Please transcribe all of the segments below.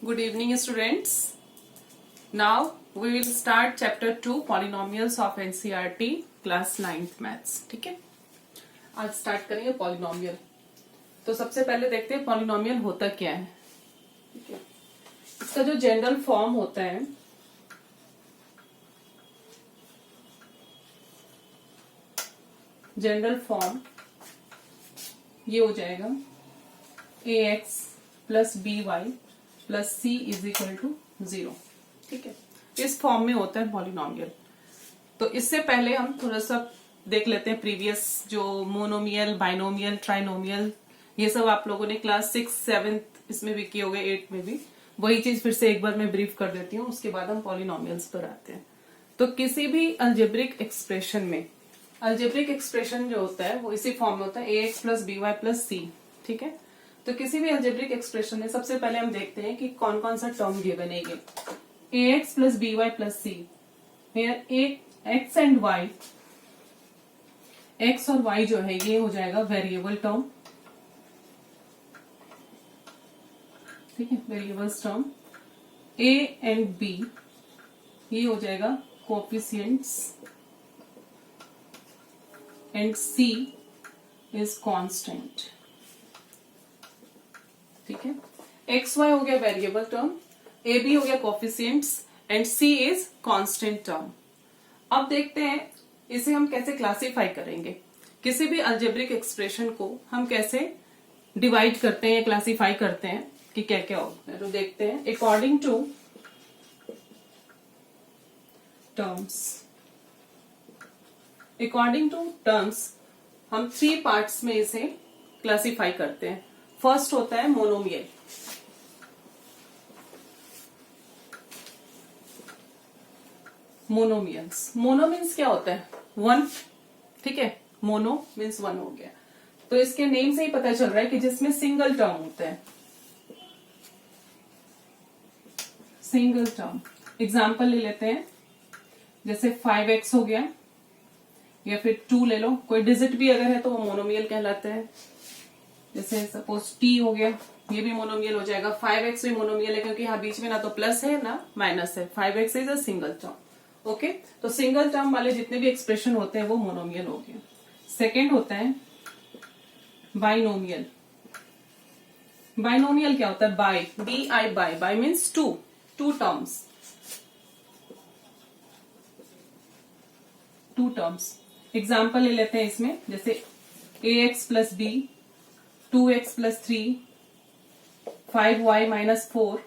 Good evening, students. Now we will start chapter 2 polynomials of NCERT class 9th maths. ठीक है, आज start करेंगे polynomial. तो सबसे पहले देखते हैं पॉलिनोमियल होता क्या है। ठीक है, इसका जो जनरल फॉर्म होता है ये हो जाएगा ax plus by plus c is equal to 0। ठीक है, इस फॉर्म में होता है पॉलिनोमियल। तो इससे पहले हम थोड़ा सा देख लेते हैं प्रीवियस जो मोनोमियल, बाइनोमियल, ट्राइनोमियल, ये सब आप लोगों ने क्लास 6, 7 इसमें भी किए होंगे, 8 में भी। वही चीज फिर से एक बार मैं ब्रीफ कर देती हूँ, उसके बाद हम पॉलिनोमियल्स पर आते हैं। तो किसी भी अलजेब्रिक एक्सप्रेशन में, अलजेब्रिक एक्सप्रेशन जो होता है वो इसी फॉर्म में होता है ax plus by plus c। ठीक है, तो किसी भी अलजेब्रिक एक्सप्रेशन में सबसे पहले हम देखते हैं कि कौन कौन सा टर्म गिवन है। ये ax plus by plus c, x and y, x और y जो है ये हो जाएगा वेरिएबल टर्म। ठीक है, variables term. a and b ये हो जाएगा coefficients and c is constant. ठीक है, एक्स वाई हो गया वेरिएबल टर्म, ए बी हो गया coefficients and C is constant term. अब देखते हैं इसे हम कैसे क्लासिफाई करेंगे, किसी भी अलजेब्रिक एक्सप्रेशन को हम कैसे डिवाइड करते हैं, क्लासिफाई करते हैं कि क्या क्या होता है। तो देखते हैं according to terms. According to terms हम 3 पार्ट्स में इसे क्लासिफाई करते हैं। फर्स्ट होता है मोनोमियल। मोनो मीन्स क्या होता है? 1। ठीक है, मोनो मीन्स 1 हो गया। तो इसके नेम से ही पता चल रहा है कि जिसमें सिंगल टर्म होता है। सिंगल टर्म एग्जाम्पल ले लेते हैं, जैसे 5x हो गया, या फिर 2 ले लो, कोई डिजिट भी अगर है तो वो मोनोमियल कहलाता है। जैसे सपोज t हो गया, ये भी मोनोमियल हो जाएगा। 5x भी मोनोमियल है क्योंकि यहाँ बीच में ना तो प्लस है ना माइनस है। 5x is a single term. Okay, तो सिंगल टर्म वाले जितने भी एक्सप्रेशन होते हैं वो मोनोमियल हो गया। सेकेंड होता है बाइनोमियल। बाइनोमियल क्या होता है? Bi, bi means two terms. Example ले लेते हैं इसमें, जैसे ax plus b, 2x plus 3, 5y minus 4,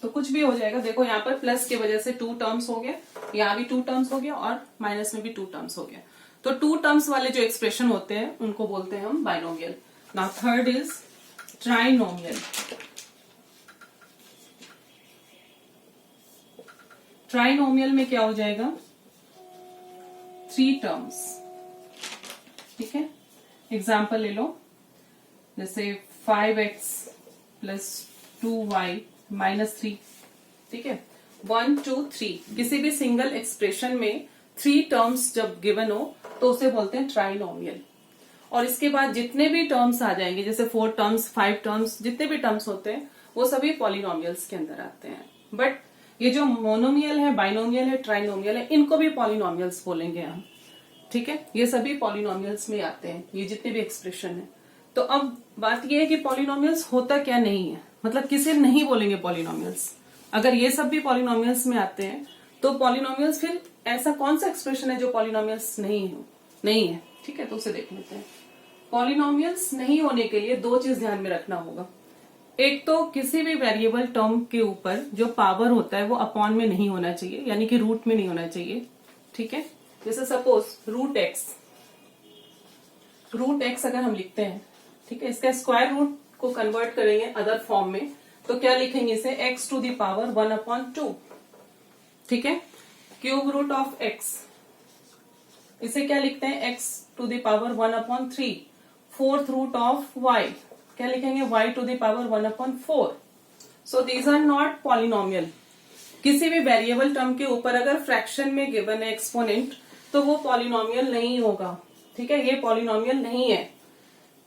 तो कुछ भी हो जाएगा। देखो यहाँ पर प्लस की वजह से 2 टर्म्स हो गया, यहाँ भी 2 टर्म्स हो गया और माइनस में भी 2 टर्म्स हो गया। तो 2 टर्म्स वाले जो एक्सप्रेशन होते हैं उनको बोलते हैं हम binomial. Now third is trinomial. Trinomial में क्या हो जाएगा? 3 टर्म्स। ठीक है, एग्जाम्पल ले लो, जैसे 5x प्लस 2y माइनस 3। ठीक है, 1, 2, 3। किसी भी सिंगल एक्सप्रेशन में 3 टर्म्स जब गिवन हो तो उसे बोलते हैं ट्राइनोमियल। और इसके बाद जितने भी टर्म्स आ जाएंगे, जैसे 4 टर्म्स, 5 टर्म्स, जितने भी टर्म्स होते हैं वो सभी पॉलिनोमियल्स के अंदर आते हैं। बट ये जो मोनोमियल है, बाइनोमियल है, ट्राइनोमियल है, इनको भी पॉलिनोमियल्स बोलेंगे हम। ठीक है, ये सभी पॉलिनोमियल्स में आते हैं, ये जितने भी एक्सप्रेशन है। तो अब बात ये है कि पॉलिनोमियल्स होता क्या नहीं है, मतलब किसे नहीं बोलेंगे पॉलिनोमियल्स। अगर ये सब भी पॉलिनोमियल्स में आते हैं तो पॉलिनोमियल्स, फिर ऐसा कौन सा एक्सप्रेशन है जो पॉलिनोमियल्स नहीं है? ठीक है, तो उसे देख लेते हैं। पॉलिनोमियल्स नहीं होने के लिए 2 चीज ध्यान में रखना होगा। एक तो किसी भी वेरिएबल टर्म के ऊपर जो पावर होता है वो अपॉन में नहीं होना चाहिए, यानी कि रूट में नहीं होना चाहिए। ठीक है, जैसे सपोज रूट एक्स अगर हम लिखते हैं, ठीक है, इसका स्क्वायर रूट को कन्वर्ट करेंगे अदर फॉर्म में, तो क्या लिखेंगे इसे? x to the power 1/2। ठीक है, क्यूब रूट ऑफ x, इसे क्या लिखते हैं? x to the power 1/3। Fourth root of y, क्या लिखेंगे? y to the power 1/4। So these are not polynomial. किसी भी वेरिएबल टर्म के ऊपर अगर फ्रैक्शन में गिवन है एक्सपोनेंट तो वो पॉलिनोमियल नहीं होगा। ठीक है, ये पॉलिनोमियल नहीं है।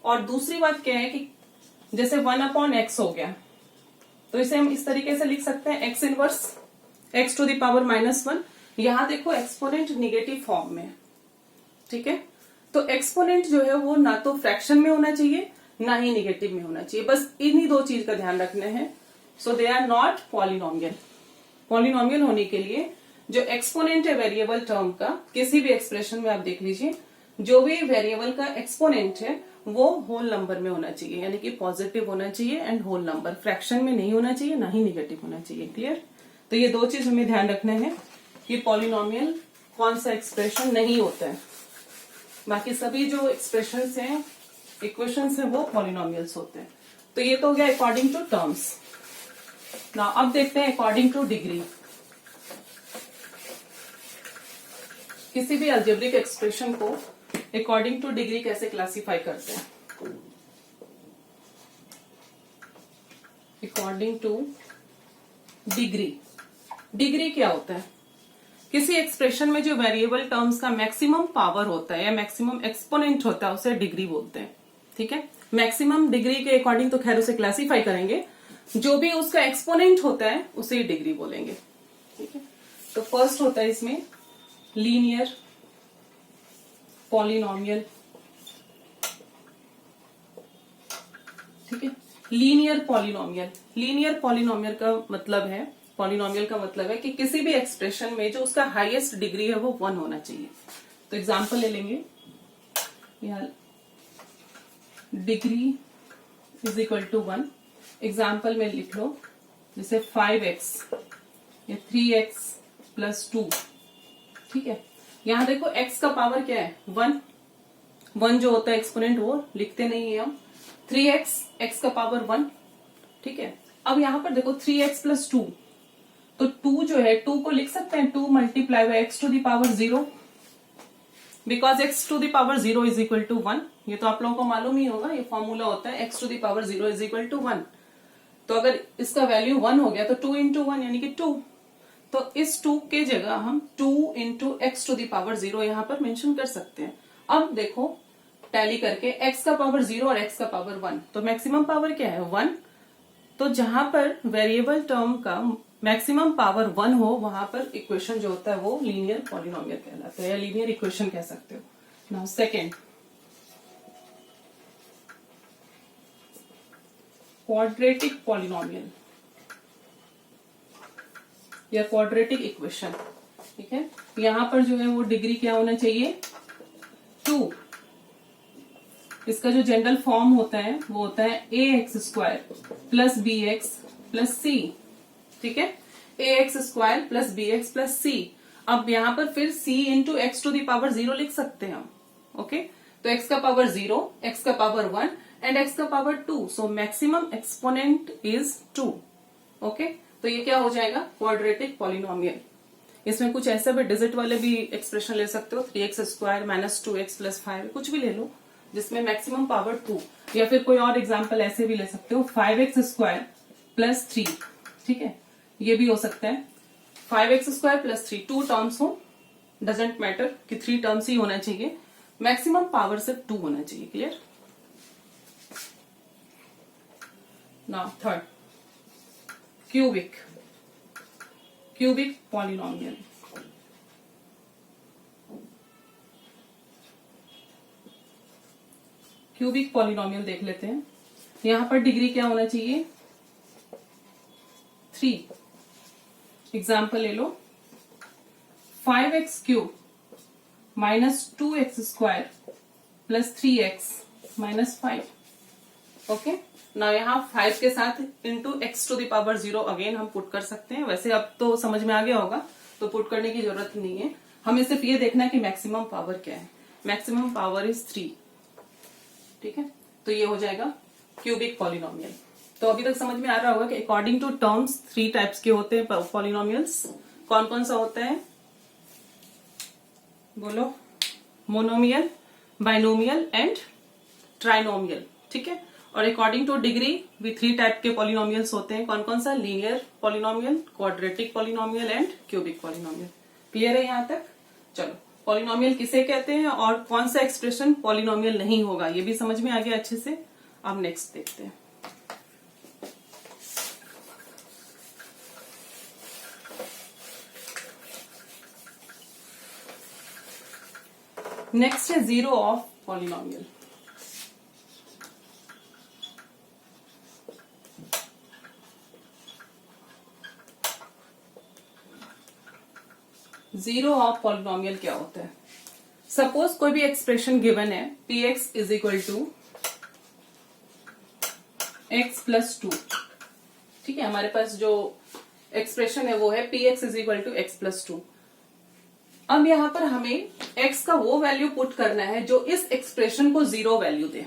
और दूसरी बात क्या है कि जैसे 1/x हो गया, तो इसे हम इस तरीके से लिख सकते हैं x inverse x to the power -1। यहां देखो एक्सपोनेंट निगेटिव फॉर्म में, ठीक है। तो एक्सपोनेंट जो है वो ना तो फ्रैक्शन में होना चाहिए ना ही निगेटिव में होना चाहिए, बस इन्हीं दो चीज का ध्यान रखना है। So they are not polynomial. Polynomial होने के लिए जो एक्सपोनेंट है वेरिएबल टर्म का, किसी भी एक्सप्रेशन में आप देख लीजिए, जो भी वेरिएबल का एक्सपोनेंट है वो होल नंबर में होना चाहिए, यानी कि पॉजिटिव होना चाहिए एंड होल नंबर, फ्रैक्शन में नहीं होना चाहिए ना ही निगेटिव होना चाहिए। क्लियर? तो ये दो चीज हमें ध्यान रखना है कि पॉलिनोमियल कौन सा एक्सप्रेशन नहीं होता है। बाकी सभी जो एक्सप्रेशंस हैं, इक्वेशंस हैं, वो पॉलिनोमियल्स होते हैं। तो ये तो हो गया अकॉर्डिंग टू टर्म्स। ना अब देखते हैं अकॉर्डिंग टू डिग्री। किसी भी अलजेब्रिक एक्सप्रेशन को अकॉर्डिंग टू डिग्री कैसे क्लासिफाई करते हैं? According two degree. डिग्री क्या होता है? किसी एक्सप्रेशन में जो वेरिएबल टर्म्स का मैक्सिमम पावर होता है या मैक्सिमम एक्सपोनेंट होता है उसे डिग्री बोलते हैं। ठीक है, मैक्सिमम डिग्री के अकॉर्डिंग तो खैर उसे क्लासिफाई करेंगे, जो भी उसका एक्सपोनेंट होता है उसे डिग्री बोलेंगे। ठीक है, तो फर्स्ट होता है इसमें लीनियर पॉलिनोमियल। ठीक है, लीनियर पॉलिनोमियल। लीनियर पॉलिनोमियल का मतलब है, पॉलिनोमियल का मतलब है कि किसी भी एक्सप्रेशन में जो उसका हाईएस्ट डिग्री है वो 1 होना चाहिए। तो एग्जांपल ले लेंगे, यहाँ degree is equal to 1। Example में लिख लो, जैसे 5x या 3x प्लस 2। ठीक है, यहां देखो x का पावर क्या है? 1। 1 जो होता है एक्सपोनेंट वो लिखते नहीं है हम। 3x, x का पावर 1। ठीक है, अब यहां पर देखो 3x प्लस 2, तो 2 जो है 2 को लिख सकते हैं 2 multiply by x to the power 0, because x to the power 0 is equal to 1। ये तो आप लोगों को मालूम ही होगा, ये फॉर्मूला होता है x to the power 0 is equal to 1। तो अगर इसका वैल्यू 1 हो गया तो 2 इंटू 1 यानी कि 2। तो इस 2 के जगह हम 2 into X to the power 0 यहां पर मेंशन कर सकते हैं। अब देखो टैली करके x का पावर 0 और x का पावर 1, तो मैक्सिमम पावर क्या है? 1। तो जहां पर वेरिएबल टर्म का मैक्सिमम पावर 1 हो वहां पर इक्वेशन जो होता है वो लीनियर पॉलिनोमियल कहलाता है या लीनियर इक्वेशन कह सकते हो। नाउ सेकेंड, क्वाड्रेटिक पॉलिनोमियल या क्वाड्रेटिक इक्वेशन। ठीक है, यहां पर जो है वो डिग्री क्या होना चाहिए? 2। इसका जो जनरल फॉर्म होता है वो होता है ax² plus bx plus c। ठीक है, ax² plus bx plus c। अब यहां पर फिर c into X to the power 0 लिख सकते हैं हम। ओके, तो x का पावर 0, x का पावर 1 एंड x का power 2, so maximum exponent is 2। Okay, तो ये क्या हो जाएगा? Quadratic polynomial. इसमें कुछ ऐसे भी डिजिट वाले भी एक्सप्रेशन ले सकते हो, 3x² माइनस 2x प्लस 5, कुछ भी ले लो जिसमें मैक्सिमम पावर 2, या फिर कोई और एग्जांपल ऐसे भी ले सकते हो 5x² प्लस 3। ठीक है, ये भी हो सकता है 5x² प्लस 3, 2 टर्म्स हो, डजेंट मैटर कि 3 टर्म्स ही होना चाहिए, मैक्सिमम पावर सिर्फ 2 होना चाहिए। Clear? Now third, cubic polynomial. Cubic polynomial देख लेते हैं। यहां पर डिग्री क्या होना चाहिए? 3। एग्जाम्पल ले लो, 5x³ minus 2x² plus 3x minus 5। Okay, ना यहाँ 5 के साथ into X to the power 0 again हम पुट कर सकते हैं। वैसे अब तो समझ में आ गया होगा, तो पुट करने की जरूरत नहीं है, हमें सिर्फ ये देखना है कि मैक्सिमम पावर क्या है। Maximum power is 3। ठीक है, तो ये हो जाएगा क्यूबिक पॉलिनोमियल। तो अभी तक समझ में आ रहा होगा कि अकॉर्डिंग टू टर्म्स 3 टाइप्स के होते हैं पॉलिनोमियल्स। कौन कौन सा होता है? बोलो। Monomial, binomial and trinomial. ठीक है, और अकॉर्डिंग टू डिग्री भी 3 टाइप के पॉलिनोमियल्स होते हैं। कौन कौन सा? Linear polynomial, quadratic polynomial and cubic polynomial. Clear है यहां तक? चलो, पॉलिनोमियल किसे कहते हैं और कौन सा एक्सप्रेशन पॉलिनोमियल नहीं होगा ये भी समझ में आ गया अच्छे से। अब नेक्स्ट देखते हैं। नेक्स्ट है zero of polynomial. Zero of polynomial क्या होता है? सपोज कोई भी एक्सप्रेशन गिवन है, P X is equal to X plus two. ठीक है, हमारे पास जो एक्सप्रेशन है वो है P X is equal to X plus two. अब यहां पर हमें x का वो वैल्यू पुट करना है जो इस एक्सप्रेशन को जीरो वैल्यू दे।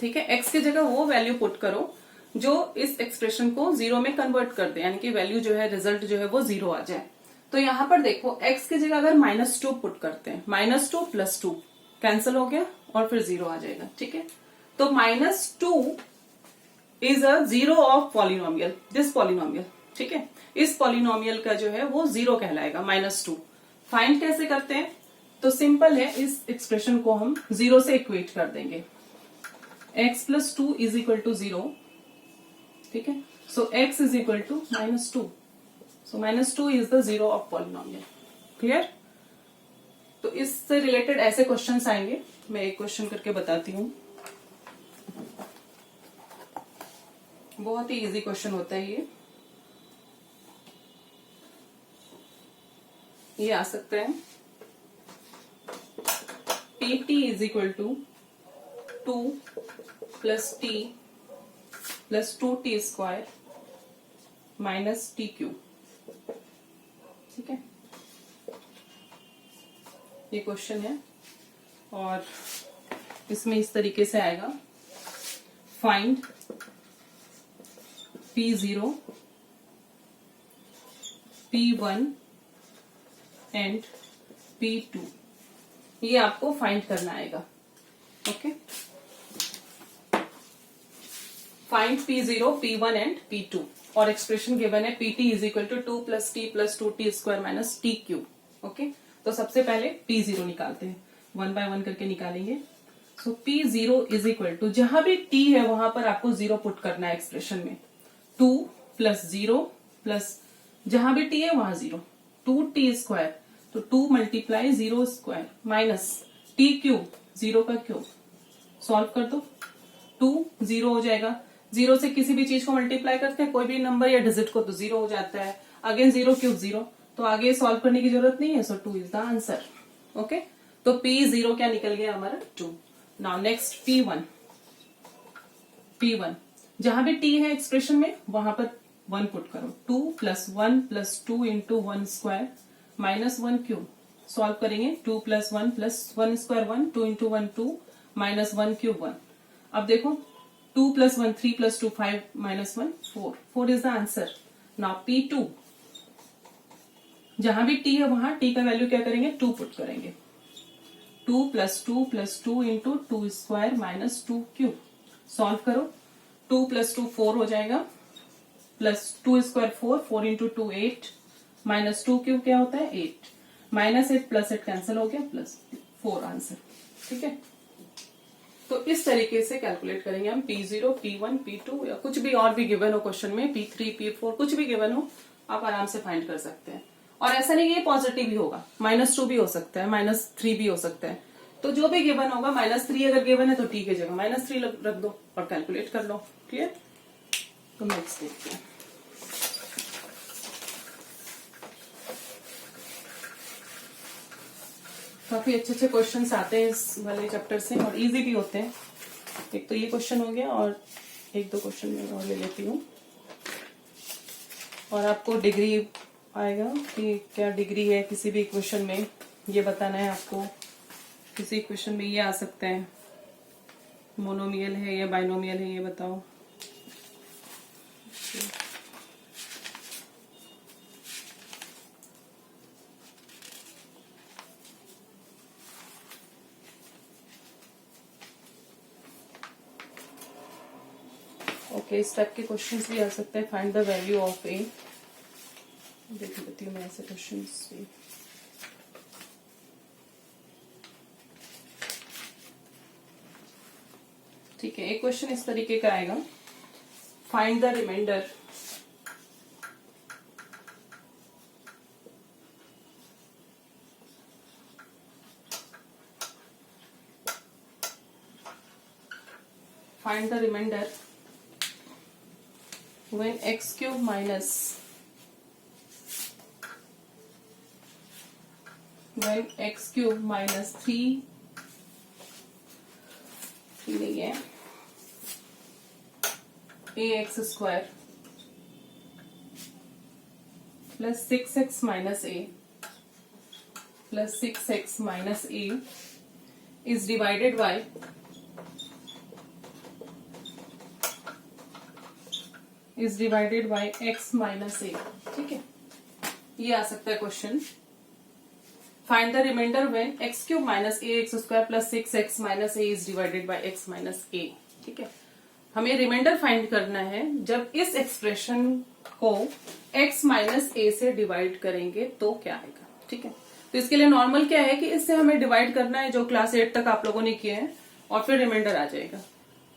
ठीक है, x की जगह वो वैल्यू पुट करो जो इस एक्सप्रेशन को जीरो में कन्वर्ट कर दे, यानी कि वैल्यू जो है, रिजल्ट जो है वो जीरो आ जाए। तो यहां पर देखो x की जगह अगर -2 पुट करते हैं, -2 + 2 कैंसिल हो गया और फिर जीरो आ जाएगा। ठीक है, तो -2 is a zero of polynomial, this polynomial. ठीक है, इस पॉलिनोमियल का जो है वो जीरो कहलाएगा, -2। फाइंड कैसे करते हैं? तो सिंपल है, इस एक्सप्रेशन को हम जीरो से इक्वेट कर देंगे। x + 2 is equal to 0। ठीक है, so x is equal to -2। So -2 is the zero of polynomial. Clear? तो इससे रिलेटेड ऐसे क्वेश्चंस आएंगे, मैं एक क्वेश्चन करके बताती हूँ। बहुत ही इजी क्वेश्चन होता है ये आ सकता है। pt is equal to 2 + t + 2t² - t³। ठीक है, ये क्वेश्चन है और इसमें इस तरीके से आएगा, find p0, p1 and p2। ये आपको फाइंड करना आएगा। Okay, find p0, p1 and p2 और एक्सप्रेशन गिवन है pt is equal to 2 + t + 2t² - t³। Okay, तो सबसे पहले p0 निकालते हैं, 1 बाय 1 करके निकालेंगे। सो p0 इज इक्वल टू, जहां भी t है वहां पर आपको जीरो पुट करना है एक्सप्रेशन में। 2 + 0 प्लस जहां भी t है वहां 0, 2t², तो 2 × 0² माइनस t³ 0 का क्यूब। सॉल्व कर दो, 2 0 हो जाएगा। 0 से किसी भी चीज को मल्टीप्लाई करते हैं, कोई भी नंबर या डिजिट को, तो 0 हो जाता है। अगेन 0 क्यूब 0, तो आगे सॉल्व करने की जरूरत नहीं है। सो 2 इज द आंसर। ओके, तो p0 क्या निकल गया हमारा? 2। नाउ नेक्स्ट p1 जहां भी t है एक्सप्रेशन में वहां पर 1 पुट करो। 2 + 1 + 2 × 1² -1³ सॉल्व करेंगे। 2 + 1 + 1² 1, 2 × 1 2 -1³ 1। अब देखो 2 + 1 3 + 2 5 -1 4, 4 is the answer. Now p2 जहां भी t है वहां t का वैल्यू क्या करेंगे? 2 पुट करेंगे। 2 + 2 + 2 × 2² - 2³ सॉल्व करो। 2 + 2 4 हो जाएगा, प्लस 2² 4, 4 × 2 8 -2³ क्या होता है? 8 -8 + 8 कैंसिल हो गया, +4 आंसर। ठीक है, तो इस तरीके से कैलकुलेट करेंगे हम p0, p1, p2 या कुछ भी और भी गिवन हो क्वेश्चन में, p3, p4 कुछ भी गिवन हो, आप आराम से फाइंड कर सकते हैं। और ऐसा नहीं ये पॉजिटिव ही होगा, -2 भी हो सकता है, -3 भी हो सकता है। तो जो भी गिवन होगा, -3 अगर गिवन है तो t की जगह -3 रख दो और कैलकुलेट कर लो। क्लियर? तो नेक्स्ट देखते हैं। काफी अच्छे अच्छे क्वेश्चंस आते हैं इस वाले चैप्टर से और इजी भी होते हैं। एक तो ये क्वेश्चन हो गया और एक दो क्वेश्चन मैं और ले लेती हूँ। और आपको डिग्री आएगा कि क्या डिग्री है किसी भी क्वेश्चन में, ये बताना है आपको। किसी क्वेश्चन में ये आ सकता है, मोनोमियल है या बाइनोमियल है, ये बताओ। ओके, इस टाइप के क्वेश्चंस भी आ सकते हैं। फाइंड द वैल्यू ऑफ ए, देख लेती हूँ मैं ऐसे क्वेश्चंस भी। ठीक है, एक क्वेश्चन इस तरीके का आएगा, find the remainder find the remainder when x cube minus x cube minus 3 नहीं है ax square plus 6x minus a plus 6x minus a is divided by x minus a. ठीक है, ये आ सकता है question. Find the remainder when x cube minus a x square plus 6x minus a is divided by x minus a. ठीक है, हमें reminder find करना है जब इस एक्सप्रेशन को x माइनस a से डिवाइड करेंगे तो क्या आएगा. ठीक है, तो इसके लिए नॉर्मल क्या है कि इससे हमें डिवाइड करना है जो क्लास 8 तक आप लोगों ने किए हैं और फिर रिमाइंडर आ जाएगा.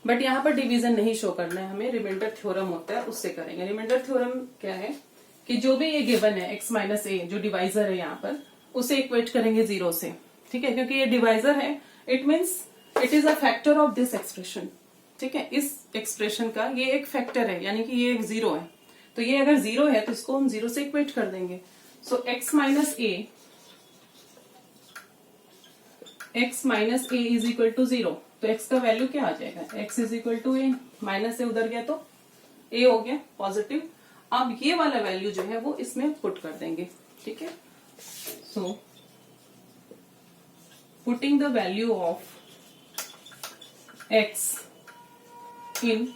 बट यहाँ पर डिवीजन नहीं शो करना है, हमें रिमाइंडर थ्योरम होता है उससे करेंगे. रिमाइंडर थ्योरम क्या है कि जो भी ये गिवन है x माइनस a जो डिवाइजर है यहाँ पर उसे इक्वेट करेंगे 0 से. ठीक है, क्योंकि ये डिवाइजर है, it means it is a factor of this expression. ठीक है, इस एक्सप्रेशन का ये एक फैक्टर है, यानी कि ये एक 0 है. तो ये अगर 0 है तो इसको हम 0 से इक्वेट कर देंगे. So x minus a is equal to 0. तो x का वैल्यू क्या आ जाएगा, x is equal to a. Minus से उधर गया तो a हो गया पॉजिटिव. अब ये वाला वैल्यू जो है वो इसमें पुट कर देंगे. ठीक है, so putting the value of x in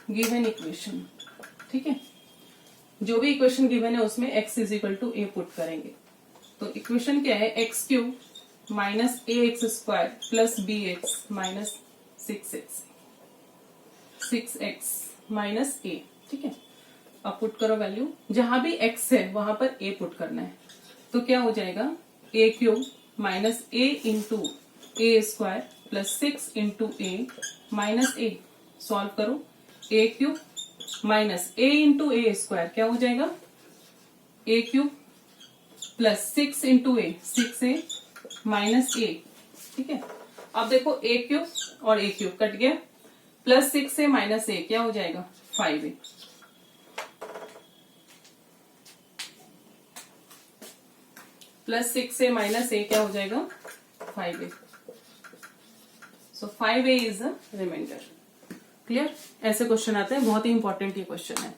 given equation. ठीक है, जो भी इक्वेशन गिवन है उसमें x is equal to a put करेंगे. तो इक्वेशन क्या है, x cube minus A X square plus B X minus 6x minus a. ठीक है, अब पुट करो वैल्यू, जहां भी x है वहां पर a पुट करना है. तो क्या हो जाएगा, a cube minus a into A square plus 6 into A minus a. Solve करो, a cube minus a into A square क्या हो जाएगा, a cube plus 6 into A 6a minus a. ठीक है, अब देखो a क्यूब और a क्यूब कट गया, प्लस 6a माइनस a क्या हो जाएगा 5a. Plus 6a minus a क्या हो जाएगा 5a. So 5a is the remainder. Clear, ऐसे क्वेश्चन आते हैं, बहुत ही इंपॉर्टेंट ये क्वेश्चन है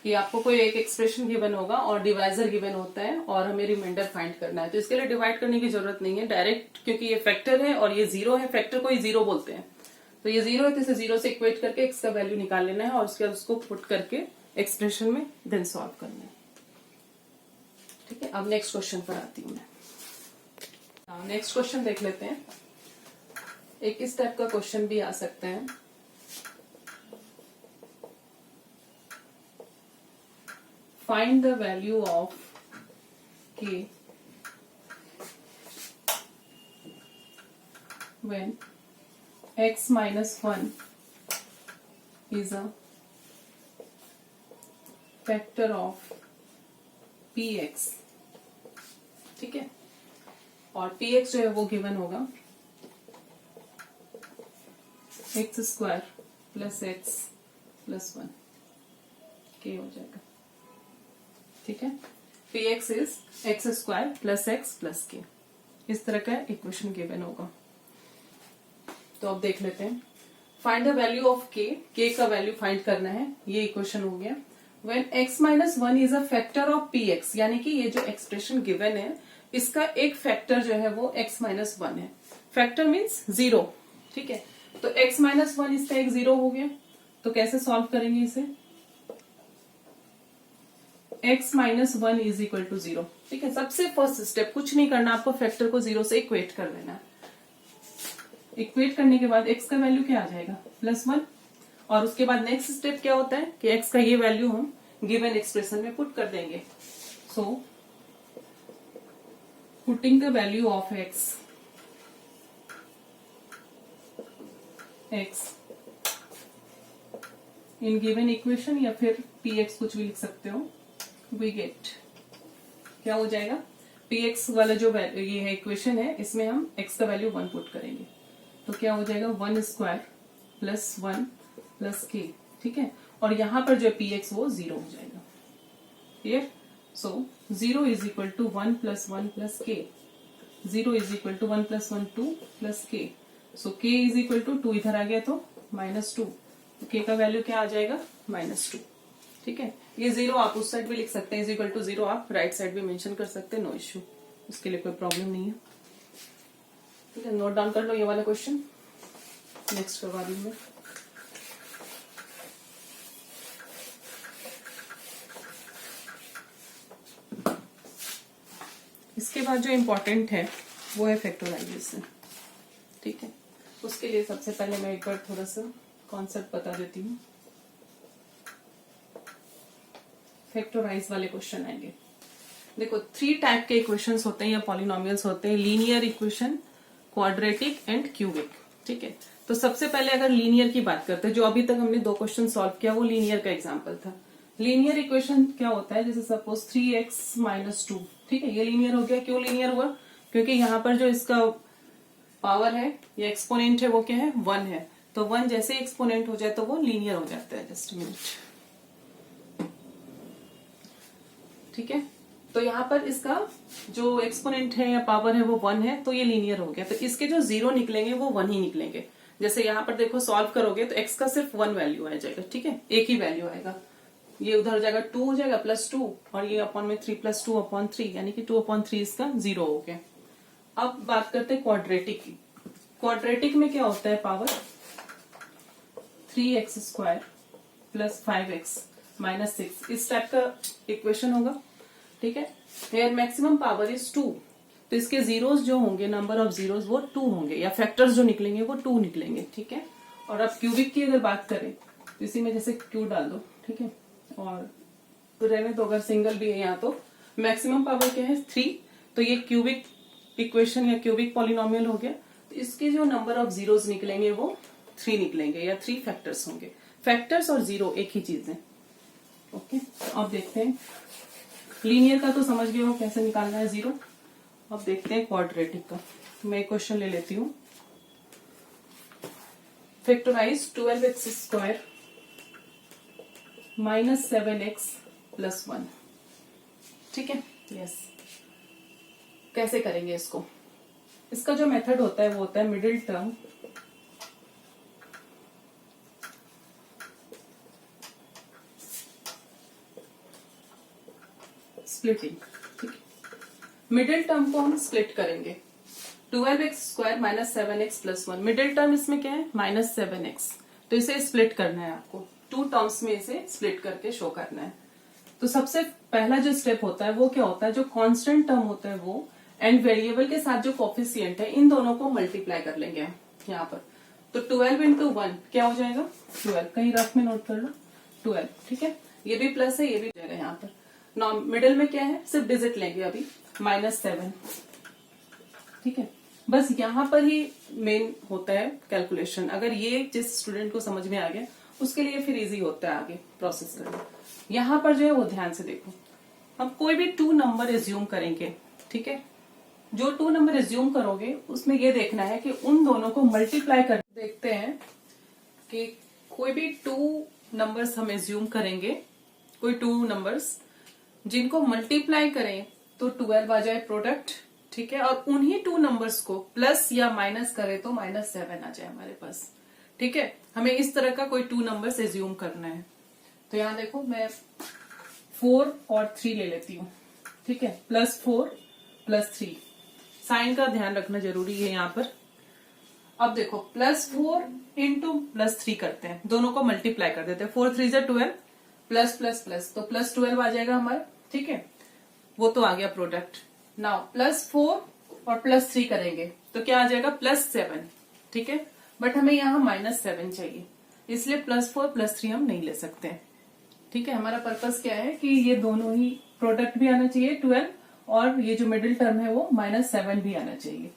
कि आपको कोई एक एक्सप्रेशन गिवन होगा और डिवाइजर गिवन होता है और हमें रिमाइंडर फाइंड करना है. तो इसके लिए डिवाइड करने की जरूरत नहीं है डायरेक्ट, क्योंकि ये फैक्टर है और ये 0 है. फैक्टर को ही 0 बोलते हैं. तो ये 0 है तो इसे 0 से इक्वेट करके x का वैल्यू निकाल लेना है और उसके बाद उसको पुट करके एक्सप्रेशन में देन सॉल्व करना है. ठीक है, अब नेक्स्ट क्वेश्चन पर आती हूँ मैं. नेक्स्ट क्वेश्चन देख लेते हैं. एक इस टाइप का क्वेश्चन भी आ सकता है. Find the value of k when x minus 1 is a factor of px. ठीक है, और px जो है वो गिवन होगा x square plus x plus 1 k हो जाएगा. ठीक है, px is x square plus x plus k. इस तरह का इक्वेशन गिवन होगा. तो अब देख लेते हैं. Find the value of k का वैल्यू फाइंड करना है. ये इक्वेशन हो गया. When x minus 1 is a factor of px, यानी कि ये जो एक्सप्रेशन गिवन है इसका एक फैक्टर जो है वो x माइनस 1 है. Factor means 0. ठीक है, तो x माइनस 1 इसका एक 0 हो गया. तो कैसे सॉल्व करेंगे इसे, x minus 1 is equal to 0. ठीक है, सबसे फर्स्ट स्टेप कुछ नहीं करना, आपको फैक्टर को 0 से इक्वेट कर लेना है. इक्वेट करने के बाद x का वैल्यू क्या आ जाएगा प्लस 1. और उसके बाद नेक्स्ट स्टेप क्या होता है कि x का ये वैल्यू हम गिवन एक्सप्रेशन में पुट कर देंगे. So putting the value of x in given equation या फिर px कुछ भी लिख सकते हो. वी गेट क्या हो जाएगा, px वाला जो ये है इक्वेशन है इसमें हम x का वैल्यू 1 पुट करेंगे. तो क्या हो जाएगा 1 स्क्वायर प्लस 1 प्लस k, ठीक है। और यहां पर जो पी एक्स वो 0 हो जाएगा। Clear? So 0 is equal to 1 plus 1 plus k, 0 is equal to 1 plus 1 2 plus k। So k is equal to 2 इधर आ गया तो -2, तो k का वैल्यू क्या आ जाएगा -2, ठीक है। ये 0 आप उस साइड भी लिख सकते हैं, इज इक्वल टू 0 आप राइट साइड भी मेंशन कर सकते हैं, नो इश्यू, उसके लिए कोई प्रॉब्लम नहीं है। ठीक है, नोट डाउन कर लो ये वाला क्वेश्चन, नेक्स्ट करवा दूं मैं। इसके बाद जो इम्पोर्टेंट है वो है फैक्टराइजेशन, ठीक है। उसके लिए सबसे पहले मैं एक बार थोड़ा सा कॉन्सेप्ट बता देती हूँ। फैक्टराइज वाले क्वेश्चन आएंगे। देखो 3 टाइप के इक्वेशंस होते हैं या पॉलिनोमियल्स होते हैं, linear equation, quadratic and cubic, ठीक है। तो सबसे पहले अगर लीनियर की बात करते हैं, जो अभी तक हमने 2 क्वेश्चन सॉल्व किया वो लीनियर का एग्जांपल था। लीनियर इक्वेशन क्या होता है, जैसे सपोज 3x - 2, ठीक है, ये लीनियर हो गया। क्यों लीनियर हुआ? क्योंकि यहाँ पर जो इसका पावर है या एक्सपोनेंट है वो क्या है, 1 है। तो 1 जैसे एक्सपोनेंट हो जाए तो वो लीनियर हो जाता है। जस्ट मिनट, ठीक है। तो यहाँ पर इसका जो एक्सपोनेंट है या पावर है वो 1 है, तो ये लीनियर हो गया। तो इसके जो 0 निकलेंगे वो 1 ही निकलेंगे। जैसे यहाँ पर देखो सॉल्व करोगे तो x का सिर्फ 1 वैल्यू आ जाएगा, ठीक है, एक ही वैल्यू आएगा। ये उधर जाएगा 2 हो जाएगा +2, और ये अपॉन में 3 + 2 अपॉन 3, यानी कि 2/3 इसका 0 हो गया। अब बात करते हैं क्वाड्रेटिक की। क्वाड्रेटिक में क्या होता है, पावर 3x² + 5x - 6, इस टाइप का इक्वेशन होगा, ठीक है। हेयर मैक्सिमम पावर इज 2, तो इसके जीरोस जो होंगे, नंबर ऑफ जीरोस वो 2 होंगे, या फैक्टर्स जो निकलेंगे वो 2 निकलेंगे, ठीक है। और अब क्यूबिक की अगर बात करें तो इसी में जैसे क्यू डाल दो, ठीक है, और तो रहने दो, अगर सिंगल भी है यहाँ तो मैक्सिमम पावर क्या है 3, तो ये क्यूबिक इक्वेशन या क्यूबिक पॉलिनोमियल हो गया। तो इसके जो नंबर ऑफ जीरोस निकलेंगे वो 3 निकलेंगे, या 3 फैक्टर्स होंगे। फैक्टर्स और 0 एक ही चीज है, ओके। तो अब देखते हैं, लीनियर का तो समझ गए हो कैसे निकालना है 0। अब देखते हैं क्वाड्रेटिक का। मैं एक क्वेश्चन ले लेती हूँ। फैक्टराइज 12x² - 7x + 1, ठीक है, यस। कैसे करेंगे इसको? इसका जो मेथड होता है वो होता है मिडिल टर्म स्प्लिटिंग, ठीक है। मिडिल टर्म को हम स्प्लिट करेंगे। 12x² - 7x + 1, मिडिल टर्म इसमें क्या है -7x, तो इसे स्प्लिट करना है आपको, 2 टर्म्स में इसे स्प्लिट करके शो करना है। तो सबसे पहला जो स्टेप होता है वो क्या होता है, जो कांस्टेंट टर्म होता है वो एंड वेरिएबल के साथ जो कोफिशिएंट है इन दोनों को मल्टीप्लाई कर लेंगे हम यहाँ पर। तो 12 × 1 क्या हो जाएगा 12, कहीं रफ में नोट कर लो 12, ठीक है। ये भी प्लस है, ये भी जाएगा यहाँ पर। मिडिल में क्या है, सिर्फ डिजिट लेंगे अभी -7, ठीक है। बस यहाँ पर ही मेन होता है कैलकुलेशन। अगर ये जिस स्टूडेंट को समझ में आ गया उसके लिए फिर इजी होता है आगे प्रोसेस करना। यहाँ पर जो है वो ध्यान से देखो, हम कोई भी 2 नंबर एज्यूम करेंगे, ठीक है। जो 2 नंबर एज्यूम करोगे उसमें ये देखना है कि उन दोनों को मल्टीप्लाई कर, देखते हैं कि कोई भी 2 नंबर्स हम एज्यूम करेंगे, कोई 2 नंबर्स जिनको मल्टीप्लाई करें तो 12 आ जाए प्रोडक्ट, ठीक है। और उन्हीं 2 नंबर्स को प्लस या माइनस करें तो -7 आ जाए हमारे पास, ठीक है। हमें इस तरह का कोई 2 नंबर्स एज्यूम करना है। तो यहाँ देखो मैं 4 और 3 ले लेती हूँ, ठीक है, +4 + 3, साइन का ध्यान रखना जरूरी है यहाँ पर। अब देखो +4 × +3 करते हैं, दोनों को मल्टीप्लाई कर देते हैं, 4 × 3 = 12 प्लस प्लस प्लस, तो +12 आ जाएगा हमारा, ठीक है, वो तो आ गया प्रोडक्ट। नाउ +4 और +3 करेंगे तो क्या आ जाएगा +7, ठीक है। बट हमें यहाँ -7 चाहिए, इसलिए +4 +3 हम नहीं ले सकते, ठीक है। हमारा पर्पस क्या है कि ये दोनों ही प्रोडक्ट भी आना चाहिए 12, और ये जो मिडिल टर्म है वो -7 भी आना चाहिए।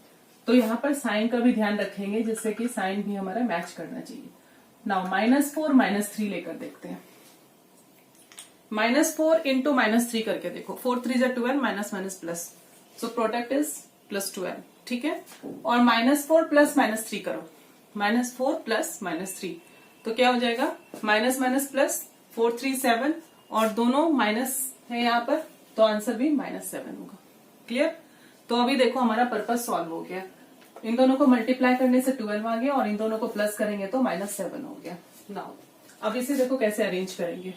तो यहाँ पर साइन का भी ध्यान रखेंगे जिससे कि साइन भी हमारा मैच करना चाहिए। नाउ -4 -3 लेकर देखते हैं। -4 × -3 करके देखो, 4 × 3 = 12, minus minus plus, so product is +12, ठीक है। और -4 + -3 करो -4 प्लस -3, तो क्या हो जाएगा माइनस माइनस प्लस 4 3 7, और दोनों माइनस है यहाँ पर, तो आंसर भी -7 होगा। क्लियर? तो अभी देखो हमारा पर्पस सॉल्व हो गया। इन दोनों को मल्टीप्लाई करने से 12 आ गया और इन दोनों को प्लस करेंगे तो -7 हो गया। नाउ अब इसे देखो कैसे अरेंज करेंगे।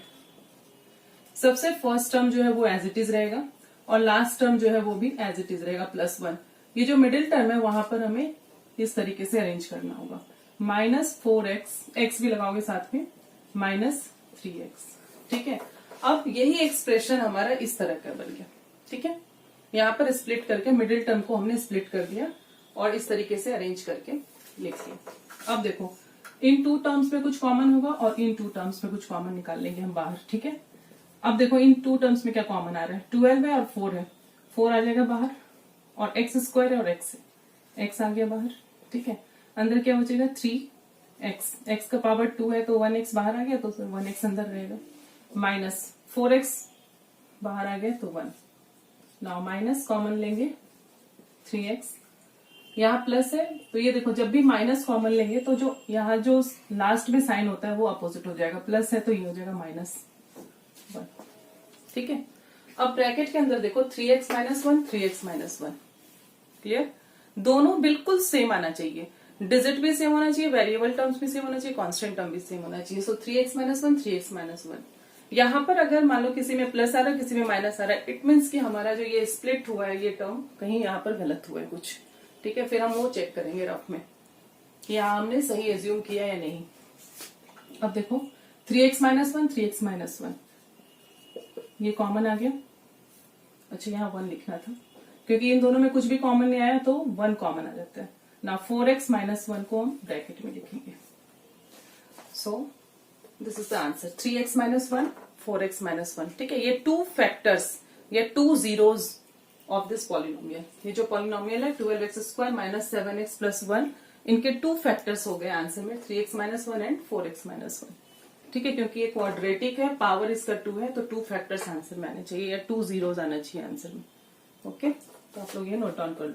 सबसे फर्स्ट टर्म जो है वो एज इट इज रहेगा और लास्ट टर्म जो है वो भी एज इट इज रहेगा +1। ये जो मिडिल टर्म है वहां पर हमें इस तरीके से अरेंज करना होगा। -4x, x भी लगाओगे साथ में, -3x। ठीक है, अब यही एक्सप्रेशन हमारा इस तरह का बन गया। ठीक है, यहाँ पर स्प्लिट करके मिडिल टर्म को हमने स्प्लिट कर दिया और इस तरीके से अरेंज करके लिख लिया। अब देखो इन 2 टर्म्स में कुछ कॉमन होगा और इन 2 टर्म्स में कुछ कॉमन निकाल लेंगे हम बाहर। ठीक है, अब देखो इन 2 टर्म्स में क्या कॉमन आ रहा है, 12 है और 4 है, 4 आ जाएगा बाहर, और x² है और x है, x आ गया बाहर। ठीक है, अंदर क्या हो जाएगा 3x, x का पावर 2 है तो 1x बाहर आ गया, तो 1x अंदर रहेगा, -4x बाहर आ गया तो 1। नाउ माइनस कॉमन लेंगे 3x, यहाँ प्लस है तो ये देखो जब भी माइनस कॉमन लेंगे तो जो यहाँ जो लास्ट में साइन होता है वो अपोजिट हो जाएगा, प्लस है तो ये हो जाएगा -1। ठीक है, अब ब्रैकेट के अंदर देखो 3x - 1 3x - 1। क्लियर? दोनों बिल्कुल सेम आना चाहिए, डिजिट भी सेम होना चाहिए, वेरिएबल टर्म्स भी सेम होना चाहिए, कांस्टेंट टर्म भी सेम होना चाहिए। सो 3x - 1 3x - 1। यहाँ पर अगर मान लो किसी में प्लस आ रहा है किसी में माइनस आ रहा है, इट मीन्स कि हमारा जो ये स्प्लिट हुआ है ये टर्म कहीं यहाँ पर गलत हुआ है कुछ। ठीक है, फिर हम वो चेक करेंगे रफ में कि यहाँ हमने सही एज्यूम किया या नहीं। अब देखो 3x - 1 3x - 1 ये कॉमन आ गया। अच्छा यहाँ 1 लिखना था क्योंकि इन दोनों में कुछ भी कॉमन नहीं आया तो 1 कॉमन आ जाता है ना। 4x - 1 को हम ब्रैकेट में लिखेंगे। So this is the answer, 3x - 1 4x - 1। ठीक है, ये 2 फैक्टर्स या 2 जीरोज ऑफ दिस पॉलिनोमियल, ये जो पॉलिनोमियल है 12x² - 7x + 1, इनके 2 फैक्टर्स हो गए आंसर में, 3x - 1 एंड 4x - 1। ठीक है, क्योंकि ये क्वाड्रेटिक है, पावर इसका 2 है तो 2 फैक्टर्स आंसर में आने चाहिए या 2 जीरोज आना चाहिए आंसर में। ओके, तो आप लोग ये नोट डाउन कर लो।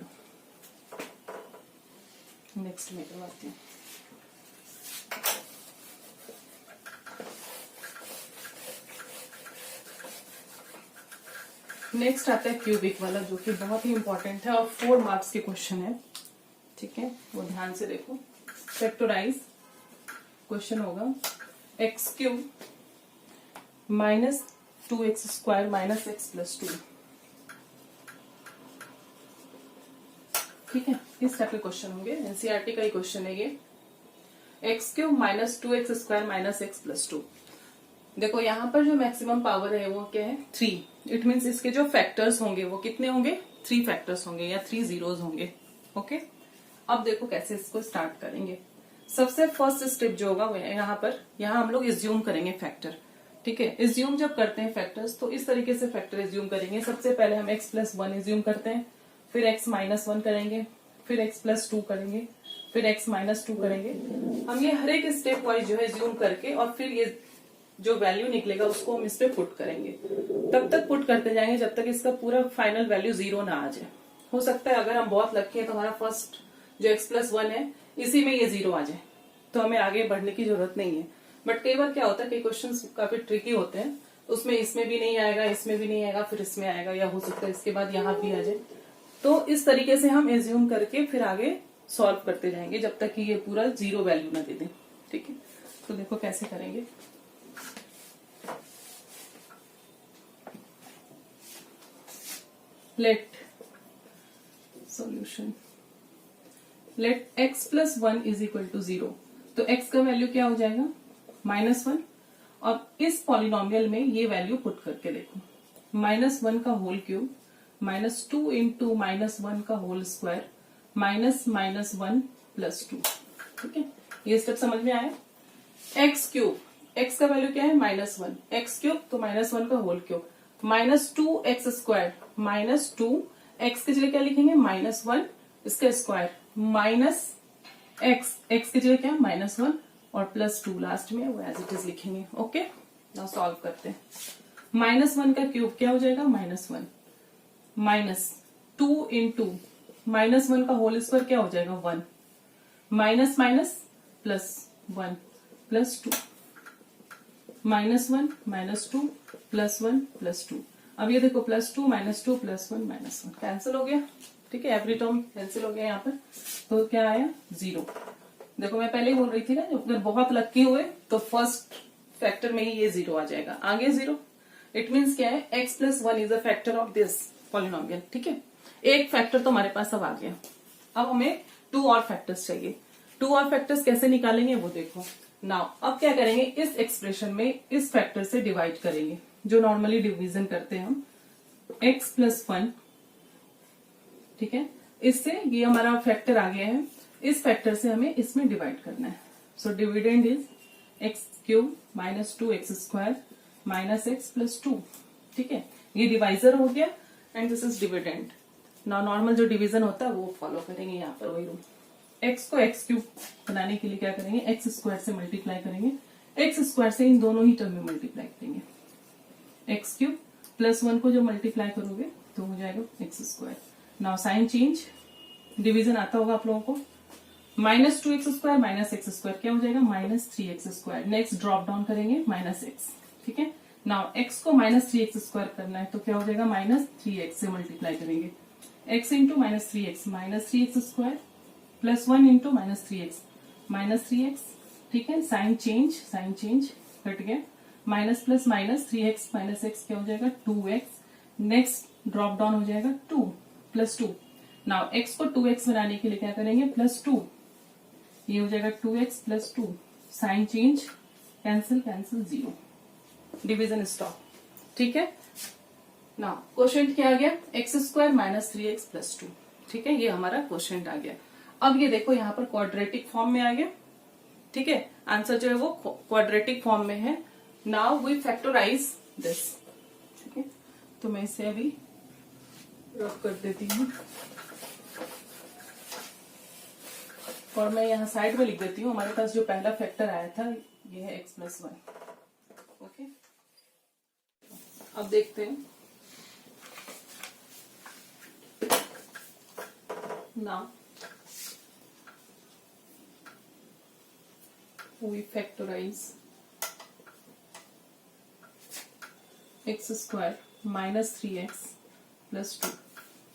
नेक्स्ट में करवाते हैं। नेक्स्ट आता है क्यूबिक वाला, जो कि बहुत ही इंपॉर्टेंट है और 4 मार्क्स के क्वेश्चन है। ठीक है, वो ध्यान से देखो। फैक्टराइज क्वेश्चन होगा x³ - 2x² - x + 2। ठीक है, इस टाइप के क्वेश्चन होंगे, एनसीईआरटी का ही क्वेश्चन है ये। x³ - 2x² - x + 2। देखो यहाँ पर जो मैक्सिमम पावर है वो क्या है 3। इट मीन्स इसके जो फैक्टर्स होंगे वो कितने होंगे 3 फैक्टर्स होंगे या 3 जीरोज होंगे। ओके, अब देखो कैसे इसको स्टार्ट करेंगे। सबसे फर्स्ट स्टेप जो होगा वो यहाँ पर, यहाँ हम लोग एज्यूम करेंगे फैक्टर। ठीक है, एज्यूम जब करते हैं फैक्टर्स तो इस तरीके से फैक्टर एज्यूम करेंगे। सबसे पहले हम x + 1 एज्यूम करते हैं, फिर x - 1 करेंगे, फिर x + 2 करेंगे, फिर x - 2 करेंगे। हम ये हर एक स्टेप वाइज जो है एज्यूम करके और फिर ये जो वैल्यू निकलेगा उसको हम इस पे पुट करेंगे। तब तक पुट करते जाएंगे जब तक इसका पूरा फाइनल वैल्यू 0 ना आ जाए। हो सकता है अगर हम बहुत लकी है तो हमारा फर्स्ट जो x + 1 है इसी में ये 0 आ जाए तो हमें आगे बढ़ने की जरूरत नहीं है। बट कई बार क्या होता है, कई क्वेश्चंस काफी ट्रिकी होते हैं, उसमें इसमें भी नहीं आएगा, इसमें भी नहीं आएगा, फिर इसमें आएगा, या हो सकता है इसके बाद यहाँ भी आ जाए। तो इस तरीके से हम एज्यूम करके फिर आगे सॉल्व करते जाएंगे जब तक कि ये पूरा 0 वैल्यू ना दे दे। ठीक है, तो देखो कैसे करेंगे। Let solution, let x + 1 = 0। तो x का वैल्यू क्या हो जाएगा -1, और इस पॉलिनोमियल में ये वैल्यू पुट करके देखो, -1 का होल क्यूब -2 × -1 का होल स्क्वायर -1 + 2। ठीक है, ये स्टेप समझ में आया। x³ x का वैल्यू क्या है -1, x³ तो -1 का होल क्यूब -2x² -2 x के जगह क्या लिखेंगे -1 इसका स्क्वायर -x के जगह क्या -1 और +2 लास्ट में वो एज इट इज लिखेंगे। ओके, नाउ सॉल्व करते हैं। -1 का क्यूब क्या हो जाएगा -1 -2 × -1 का होल स्क्वायर क्या हो जाएगा 1 माइनस माइनस +1 +2 -1 -2 +1 +2। अब ये देखो +2 -2 +1 -1 कैंसिल हो गया। ठीक है, एवरी टर्म कैंसिल हो गया यहाँ पर। तो क्या आया 0। देखो मैं पहले ही बोल रही थी ना, अगर बहुत लक्की हुए तो फर्स्ट फैक्टर में ही ये 0 आ जाएगा, आगे 0। इट मीन्स क्या है, x + 1 is a factor of this polynomial. ठीक है, एक फैक्टर तो हमारे पास अब आ गया। अब हमें 2 और फैक्टर्स चाहिए। 2 और फैक्टर्स कैसे निकालेंगे वो देखो। नाउ अब क्या करेंगे, इस एक्सप्रेशन में इस फैक्टर से डिवाइड करेंगे, जो नॉर्मली डिवीजन करते हैं हम। x + 1, ठीक है, इससे ये हमारा फैक्टर आ गया है, इस फैक्टर से हमें इसमें डिवाइड करना है। So dividend is x³ - 2x² - x + 2। ठीक है, ये डिवाइजर हो गया एंड दिस इज डिविडेंड। ना नॉर्मल जो डिवीजन होता है वो फॉलो करेंगे यहाँ पर, वही रूल। x को x³ बनाने के लिए क्या करेंगे, x² से मल्टीप्लाई करेंगे, x² से इन दोनों ही टर्म में मल्टीप्लाई करेंगे। x³ + 1 को जो मल्टीप्लाई करोगे तो हो जाएगा x²। Now sine change, division आता होगा आप लोगों को। -2x² - x² क्या हो जाएगा, -3x²। नेक्स्ट ड्रॉप डाउन करेंगे -x। ठीक है, नाउ x को -3x² करना है तो क्या हो जाएगा, -3x से मल्टीप्लाई करेंगे। x into -3x -3x² +1 into -3x -3x। ठीक है, साइन चेंज कट गया। Minus plus minus 3x - x क्या हो जाएगा, 2x। नेक्स्ट ड्रॉप डाउन हो जाएगा 2 + 2। नाउ x को 2x बनाने के लिए क्या करेंगे, +2। ये हो जाएगा 2x + 2। Sign change, cancel 0। Division stop. ठीक है, नाउ क्वोशिएंट क्या आ गया, x² - 3x + 2। ठीक है, ये हमारा क्वोशिएंट आ गया। अब ये देखो यहाँ पर क्वाड्रेटिक फॉर्म में आ गया। ठीक है, आंसर जो है वो क्वाड्रेटिक फॉर्म में है। Now we factorise this. ठीक है, तो मैं इसे अभी रब कर देती हूँ और मैं यहाँ साइड में लिख देती हूँ। हमारे पास जो पहला फैक्टर आया था ये है x + 1। ओके, अब देखते हैं। Now we factorize x² - 3x + 2।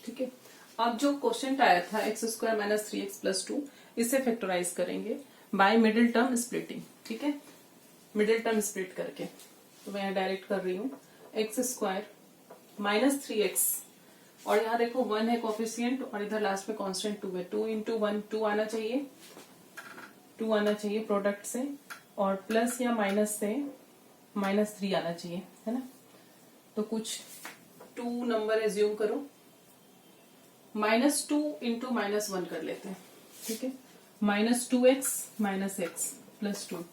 ठीक है, अब जो क्वेश्चन आया था x² - 3x + 2, इसे फैक्टराइज करेंगे बाय मिडिल टर्म स्प्लिटिंग। ठीक है, मिडिल टर्म स्प्लिट करके, तो मैं यहाँ डायरेक्ट कर रही हूँ x² - 3x, और यहाँ देखो 1 है कोफिशिएंट और इधर लास्ट में कांस्टेंट 2 है। 2 × 1 2 आना चाहिए, 2 आना चाहिए प्रोडक्ट से, और प्लस या माइनस से -3 आना चाहिए, है ना। तो कुछ 2 नंबर एज्यूम करो, -2 × -1 कर लेते हैं। ठीक है, -2x - x + 2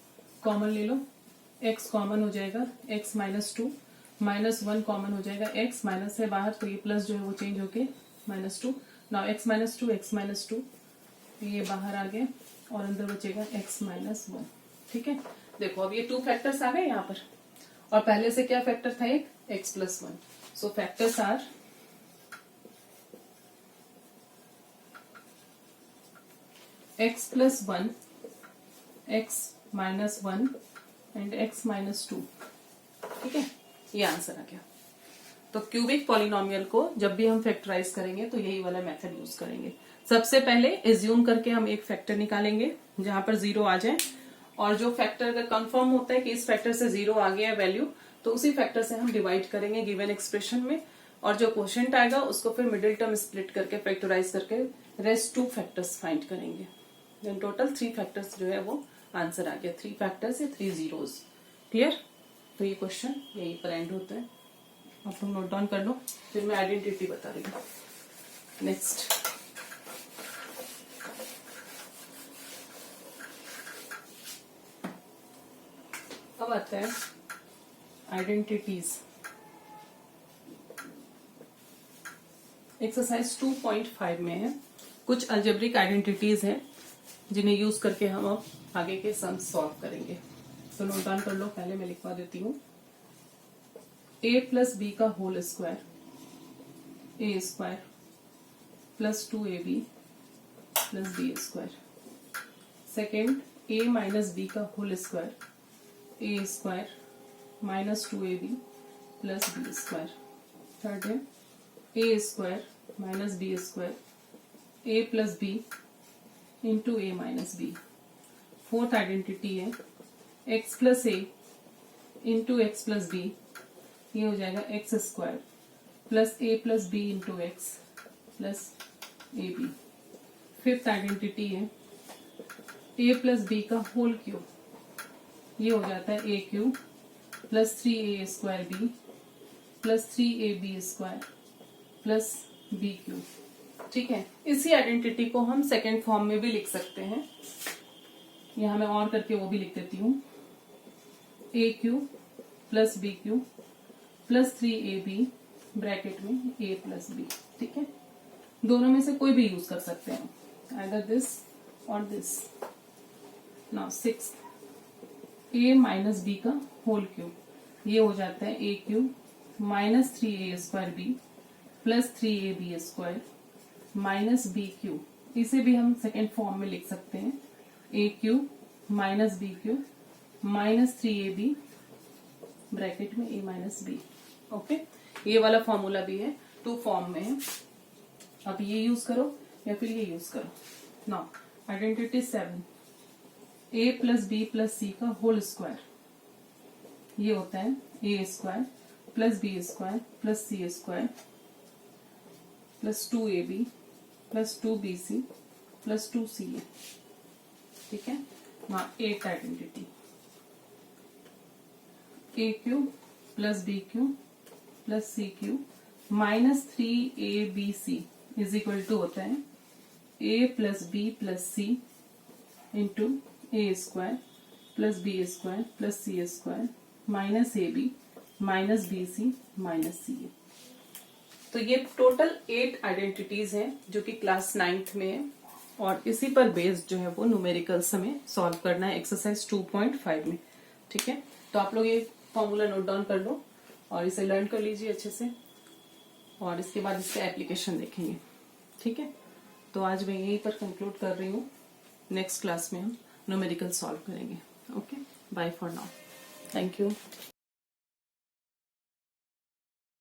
कॉमन ले लो, x कॉमन हो जाएगा, x - 2 -1 कॉमन हो जाएगा, x माइनस से बाहर तो ये प्लस जो है वो चेंज होके -2। नाउ x - 2 x - 2 ये बाहर आ गया और अंदर बचेगा x - 1। ठीक है, देखो अब ये 2 फैक्टर्स आ गए यहाँ पर, और पहले से क्या फैक्टर था, एक x + 1। So factors are x + 1, x - 1 and x - 2। ठीक है, ये आंसर आ गया। तो क्यूबिक पॉलिनोमियल को जब भी हम फैक्टराइज करेंगे तो यही वाला मेथड यूज करेंगे। सबसे पहले एज्यूम करके हम एक फैक्टर निकालेंगे जहां पर 0 आ जाए, और जो फैक्टर अगर कंफर्म होता है कि इस फैक्टर से 0 आ गया वैल्यू, तो उसी फैक्टर से हम डिवाइड करेंगे गिवन एक्सप्रेशन में, और जो क्वोशिएंट आएगा उसको फिर मिडिल टर्म स्प्लिट करके फैक्टराइज करके रेस्ट 2 फैक्टर्स फाइंड करेंगे। देन टोटल 3 फैक्टर्स जो है वो आंसर आ गया। 3 फैक्टर्स या 3 जीरोस। क्लियर? तो ये क्वेश्चन यही पर एंड होता है। आप लोग नोट डाउन कर लो, फिर मैं आइडेंटिटी बता रही हूँ। नेक्स्ट अब आता है आइडेंटिटीज। एक्सरसाइज 2.5 में है कुछ अलजेब्रिक आइडेंटिटीज हैं जिन्हें यूज करके हम अब आगे के सम्स सॉल्व करेंगे। तो नोट डाउन कर लो, पहले मैं लिखवा देती हूँ। a + b का whole square a² + 2ab + b²। Second a minus B का whole square, A square minus 2ab plus B square. Third है A square minus B square, A plus B into A minus B. Fourth identity है X plus A into X plus B, ये हो जाएगा X square plus A plus B into X plus A B. Fifth identity है A plus B का whole cube, ये हो जाता है A cube plus 3a square B plus 3ab square plus B cube. ठीक है, इसी आइडेंटिटी को हम सेकेंड फॉर्म में भी लिख सकते हैं। यहां मैं और करके वो भी लिख देती हूँ, A cube plus B cube plus 3ab bracket में a प्लस बी। ठीक है, दोनों में से कोई भी यूज कर सकते हैं, आइदर दिस और this. Now six, a minus B का होल क्यूब, ये हो जाता है A cube minus 3a square B plus 3ab square minus B cube. इसे भी हम सेकेंड फॉर्म में लिख सकते हैं, A cube minus B cube minus 3ab bracket में a माइनस बी। ओके, ये वाला फॉर्मूला भी है, टू फॉर्म में है। अब ये यूज करो या फिर ये यूज करो। Now identity 7, a plus B plus C का होल स्क्वायर, ये होता है A square plus B square plus C square plus 2ab plus 2bc plus 2ca। ठीक है, वहां eight identity A cube plus B cube plus C cube minus 3abc is equal to होता है A plus B plus C into A square plus B square plus C square minus A B minus B C minus सी ए। तो ये total 8 identities हैं जो कि class 9th में है, और इसी पर बेस्ड जो है वो न्यूमेरिकल्स हमें सॉल्व करना है एक्सरसाइज 2.5 में। ठीक है, तो आप लोग ये फॉर्मूला नोट डाउन कर लो और इसे लर्न कर लीजिए अच्छे से, और इसके बाद इसका एप्लीकेशन देखेंगे। ठीक है, तो आज मैं यहीं पर कंक्लूड कर रही हूँ। नेक्स्ट क्लास में हम न्यूमेरिकल सॉल्व करेंगे। Okay, bye for now, thank you.